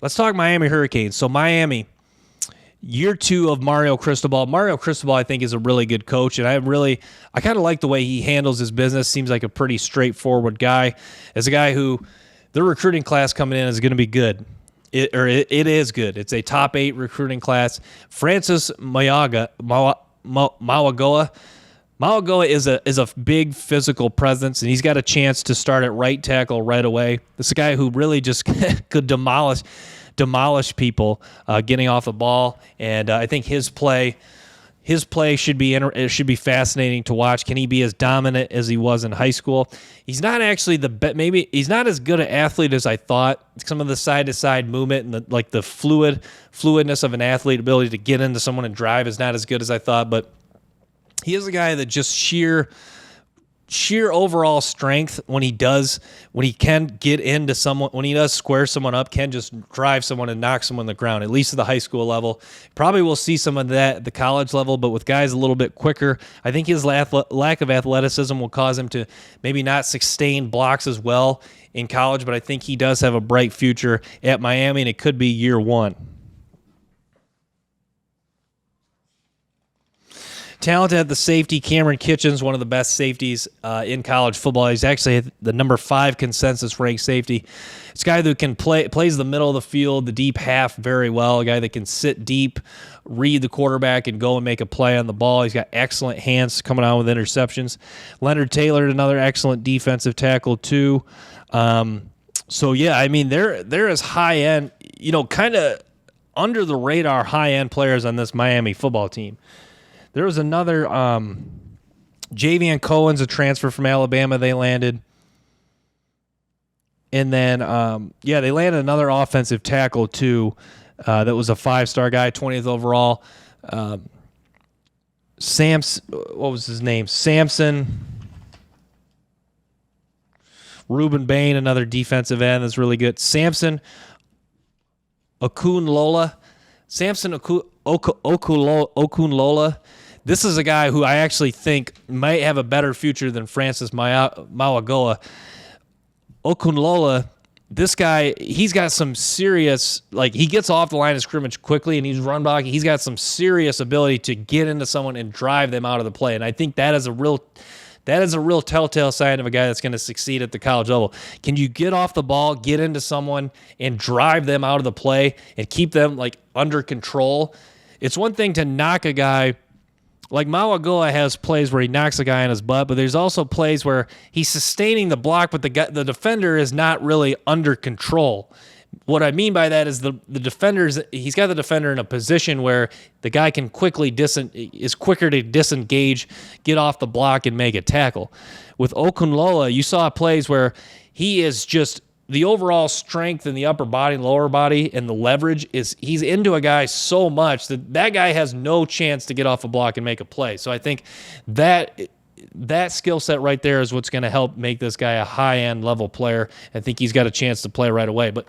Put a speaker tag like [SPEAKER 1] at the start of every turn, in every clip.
[SPEAKER 1] let's talk Miami Hurricanes. So Miami, year 2 of Mario Cristobal. Mario Cristobal, I think, is a really good coach, and I kind of like the way he handles his business. Seems like a pretty straightforward guy. As a guy who their recruiting class coming in is going to be good. It is good. It's a top 8 recruiting class. Francis Mauagoa is a big physical presence, and he's got a chance to start at right tackle right away. This is a guy who really just could demolish people getting off the ball, and I think his play should be fascinating to watch. Can he be as dominant as he was in high school? He's not actually maybe he's not as good an athlete as I thought. Some of the side to side movement and the fluidness of an athlete, ability to get into someone and drive, is not as good as I thought. But he is a guy that just sheer overall strength when he can get into someone, when he does square someone up, can just drive someone and knock someone on the ground, at least at the high school level. Probably we'll see some of that at the college level, but with guys a little bit quicker, I think his lack of athleticism will cause him to maybe not sustain blocks as well in college, but I think he does have a bright future at Miami, and it could be year 1. Talented at the safety, Cameron Kitchens, one of the best safeties in college football. He's actually the number 5 consensus-ranked safety. It's a guy who can plays the middle of the field, the deep half very well, a guy that can sit deep, read the quarterback, and go and make a play on the ball. He's got excellent hands coming out with interceptions. Leonard Taylor, another excellent defensive tackle, too. So, yeah, I mean, there is high-end, kind of under-the-radar high-end players on this Miami football team. There was another Javian Cohen's a transfer from Alabama they landed. And then, they landed another offensive tackle, too, that was a 5-star guy, 20th overall. What was his name? Samson. Reuben Bain, another defensive end that's really good. Samson Okunlola. Okunlola. This is a guy who I actually think might have a better future than Francis Mauagoa. Okunlola, this guy, he's got some serious, he gets off the line of scrimmage quickly and he's run blocking. He's got some serious ability to get into someone and drive them out of the play. And I think that is a real telltale sign of a guy that's going to succeed at the college level. Can you get off the ball, get into someone, and drive them out of the play and keep them under control? It's one thing to knock a guy. Like Mauagoa has plays where he knocks a guy on his butt, but there's also plays where he's sustaining the block, but the defender is not really under control. What I mean by that is he's got the defender in a position where the guy can is quicker to disengage, get off the block, and make a tackle. With Okunlola, you saw plays where he is just the overall strength in the upper body, lower body, and the leverage he's into a guy so much that guy has no chance to get off a block and make a play. So I think that skill set right there is what's going to help make this guy a high-end level player. I think he's got a chance to play right away. But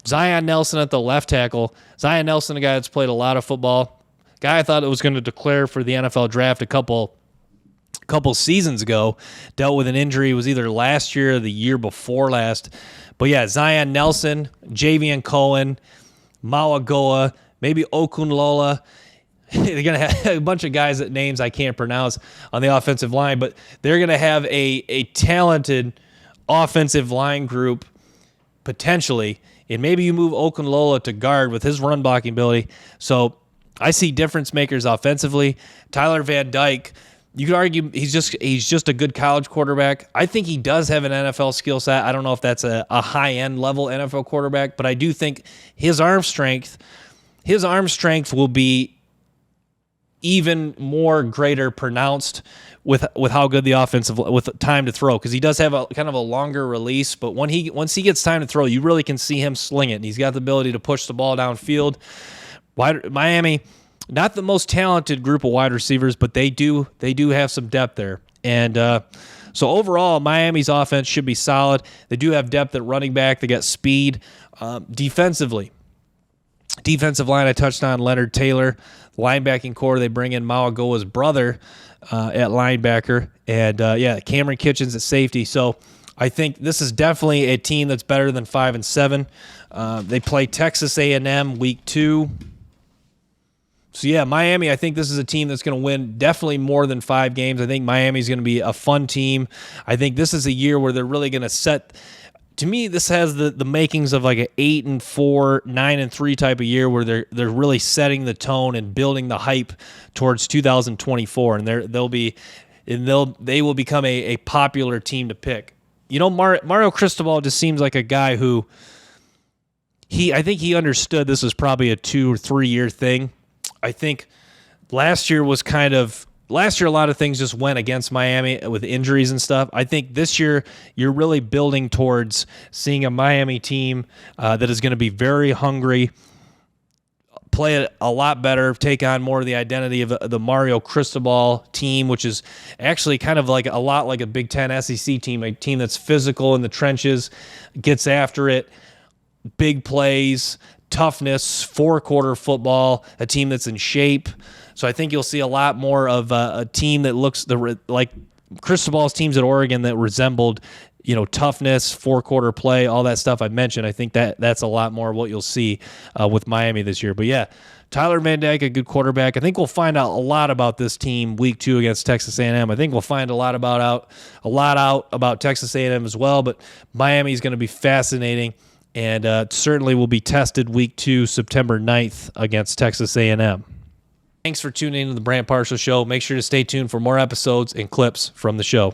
[SPEAKER 1] Zion Nelson at the left tackle. Zion Nelson, a guy that's played a lot of football. Guy I thought it was going to declare for the NFL draft a couple seasons ago, dealt with an injury. It was either last year or the year before last. But yeah, Zion Nelson, Javian Cohen, Mauagoa, maybe Okunlola. They're going to have a bunch of guys that names I can't pronounce on the offensive line, but they're going to have a talented offensive line group potentially. And maybe you move Okunlola to guard with his run blocking ability. So I see difference makers offensively. Tyler Van Dyke, you could argue he's just a good college quarterback. I think he does have an NFL skill set. I don't know if that's a high-end level NFL quarterback, but I do think his arm strength will be even more greater pronounced with how good the offensive with time to throw, because he does have a kind of a longer release, but once he gets time to throw, you really can see him sling it, and he's got the ability to push the ball downfield. Miami, not the most talented group of wide receivers, but they do have some depth there. And so overall, Miami's offense should be solid. They do have depth at running back. They got speed. Defensive line, I touched on Leonard Taylor. Linebacking core, they bring in Mauagoa's brother at linebacker. And, Cameron Kitchens at safety. So I think this is definitely a team that's better than 5-7. They play Texas A&M week 2. So, yeah, Miami, I think this is a team that's going to win definitely more than 5 games. I think Miami's going to be a fun team. I think this is a year where they're really going to set – to me, this has the makings of like an 8-4, 9-3 type of year where they're really setting the tone and building the hype towards 2024, and they will become a popular team to pick. You know, Mario Cristobal just seems like a guy who I think he understood this was probably a 2 or 3 year thing. I think last year a lot of things just went against Miami with injuries and stuff. I think this year you're really building towards seeing a Miami team that is going to be very hungry, play it a lot better, take on more of the identity of the Mario Cristobal team, which is actually kind of like a lot like a Big Ten SEC team, a team that's physical in the trenches, gets after it, big plays, toughness, 4-quarter football, a team that's in shape. So I think you'll see a lot more of a team that looks like Cristobal's teams at Oregon that resembled, toughness, 4-quarter play, all that stuff I mentioned. I think that's a lot more of what you'll see with Miami this year. But yeah, Tyler Van Dyke, a good quarterback. I think we'll find out a lot about this team week 2 against Texas A&M. I think we'll find a lot out about Texas A&M as well. But Miami is going to be fascinating, and certainly will be tested week 2, September 9th against Texas A&M. Thanks for tuning in to the Brant Parshall Show. Make sure to stay tuned for more episodes and clips from the show.